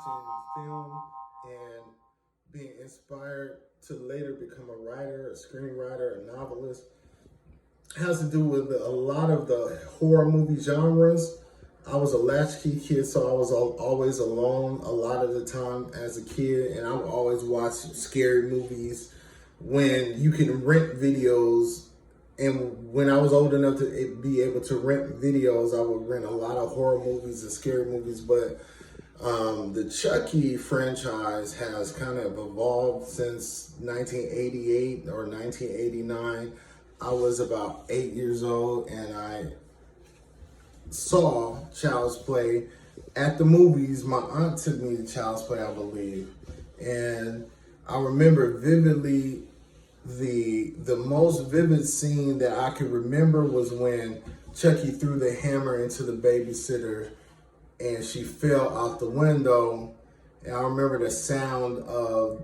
watching film and being inspired to later become a writer, a screenwriter, a novelist has to do with a lot of the horror movie genres. I was a latchkey kid, so I was always alone a lot of the time as a kid, and I would always watch scary movies when you can rent videos. And when I was old enough to be able to rent videos, I would rent a lot of horror movies and scary movies. But the Chucky franchise has kind of evolved since 1988 or 1989. I was about 8 years old, and I saw Child's Play at the movies. My aunt took me to Child's Play, I believe, and I remember vividly the most vivid scene that I could remember was when Chucky threw the hammer into the babysitter and she fell out the window. And I remember the sound of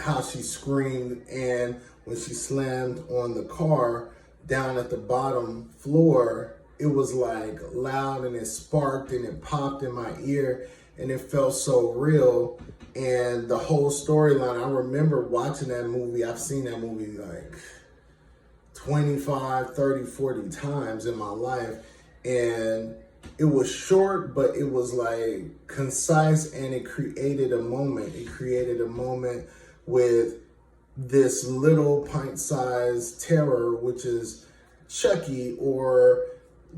how she screamed, and when she slammed on the car down at the bottom floor, it was like loud and it sparked and it popped in my ear and it felt so real. And the whole storyline, I remember watching that movie. I've seen that movie like 25, 30, 40 times in my life. And it was short, but it was like concise, and it created a moment. It created a moment with this little pint-sized terror, which is Chucky, or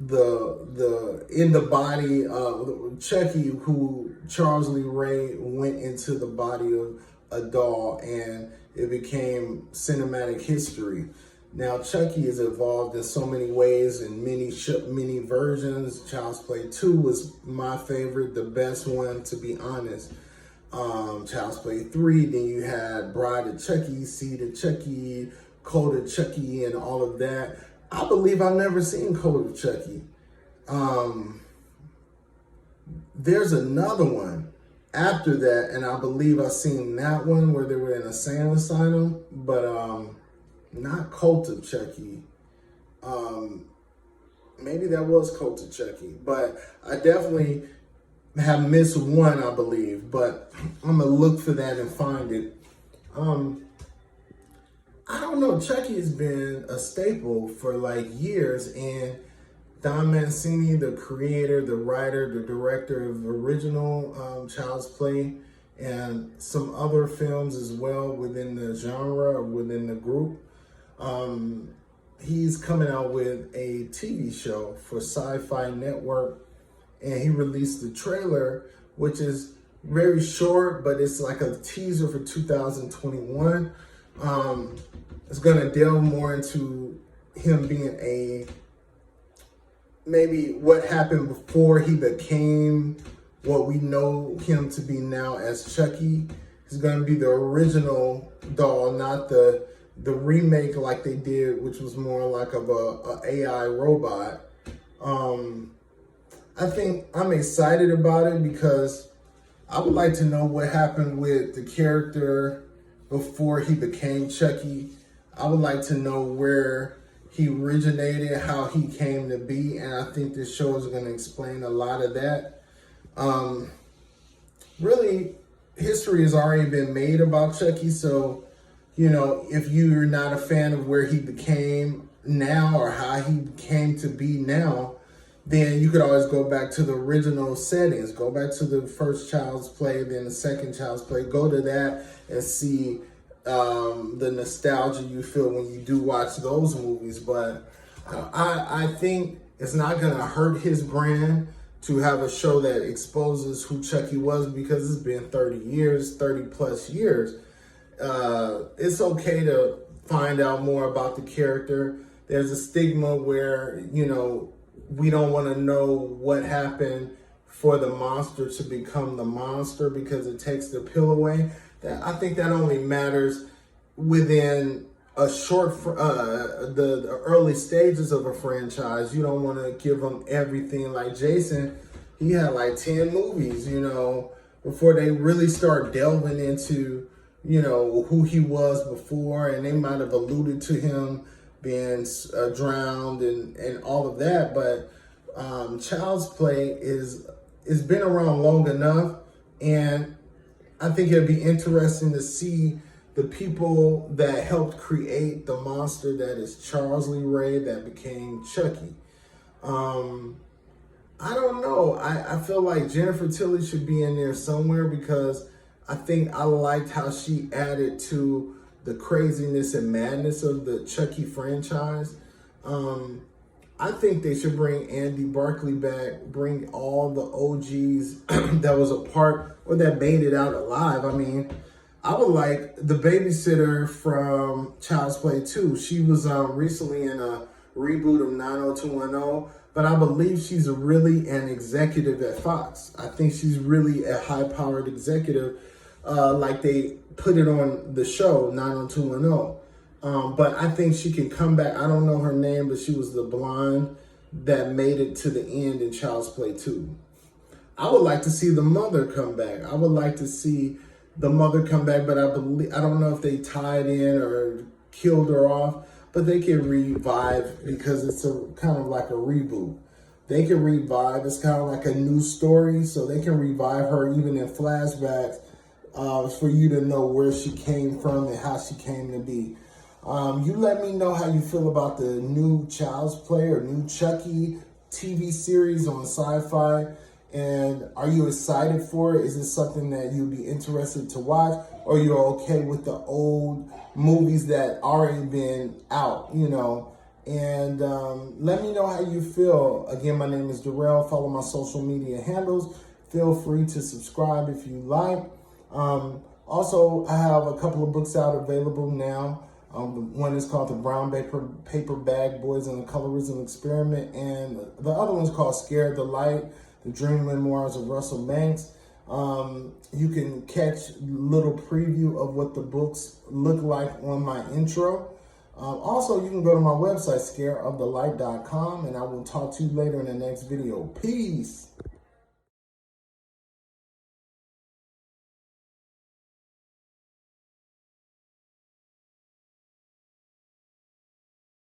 the in the body of Chucky, who Charles Lee Ray went into the body of a doll, and it became cinematic history. Now, Chucky has evolved in so many ways and many versions. Child's Play 2 was my favorite, the best one, to be honest. Child's Play 3, then you had Bride of Chucky, Seed of Chucky, Code of Chucky, and all of that. I believe I've never seen Code of Chucky. There's another one after that, and I believe I've seen that one where they were in a insane asylum, but not Cult of Chucky. Maybe that was Cult of Chucky, but I definitely have missed one, I believe, but I'm gonna look for that and find it. I don't know, Chucky has been a staple for like years, and Don Mancini, the creator, the writer, the director of the original Child's Play, and some other films as well within the genre or within the group, he's coming out with a TV show for Sci-Fi Network, and he released the trailer, which is very short, but it's like a teaser for 2021. It's gonna delve more into him being maybe what happened before he became what we know him to be now as Chucky. He's gonna be the original doll, not the remake like they did, which was more like of a AI robot. I think I'm excited about it because I would like to know what happened with the character before he became Chucky. I would like to know where he originated, how he came to be, and I think this show is going to explain a lot of that. Really, history has already been made about Chucky, so, you know, if you're not a fan of where he became now or how he came to be now, then you could always go back to the original settings. Go back to the first Child's Play, then the second Child's Play. Go to that and see the nostalgia you feel when you do watch those movies. But I think it's not going to hurt his brand to have a show that exposes who Chucky was, because it's been 30 years, 30 plus years. It's okay to find out more about the character. There's a stigma where, you know, we don't want to know what happened for the monster to become the monster because it takes the pill away. I think that only matters within a short, the early stages of a franchise. You don't want to give them everything. Like Jason, he had like 10 movies, you know, before they really start delving into, you know, who he was before, and they might have alluded to him being drowned and all of that. But Child's Play is been around long enough, and I think it'd be interesting to see the people that helped create the monster that is Charles Lee Ray that became Chucky. I don't know. I feel like Jennifer Tilly should be in there somewhere because I think I liked how she added to the craziness and madness of the Chucky franchise. I think they should bring Andy Barkley back, bring all the OGs that was a part or that made it out alive. I mean, I would like the babysitter from Child's Play 2. She was recently in a reboot of 90210, but I believe she's really an executive at Fox. I think she's really a high-powered executive, like they put it on the show 90210. But I think she can come back. I don't know her name, but she was the blonde that made it to the end in Child's Play 2. I would like to see the mother come back. I would like to see the mother come back, but I don't know if they tied in or killed her off, but they can revive because it's a kind of like a reboot. They can revive. It's kind of like a new story, so they can revive her even in flashbacks for you to know where she came from and how she came to be. You let me know how you feel about the new Child's Play or new Chucky TV series on Sci-Fi. And are you excited for it? Is it something that you'd be interested to watch? Or you're okay with the old movies that already been out, you know? And let me know how you feel. Again, my name is Darrell. Follow my social media handles. Feel free to subscribe if you like. Also, I have a couple of books out available now. One is called The Brown Paper Bag Boys and the Colorism Experiment. And the other one's called Scared the Light, The Dream Memoirs of Russell Banks. You can catch a little preview of what the books look like on my intro. Also, you can go to my website, scareofthelight.com, and I will talk to you later in the next video. Peace.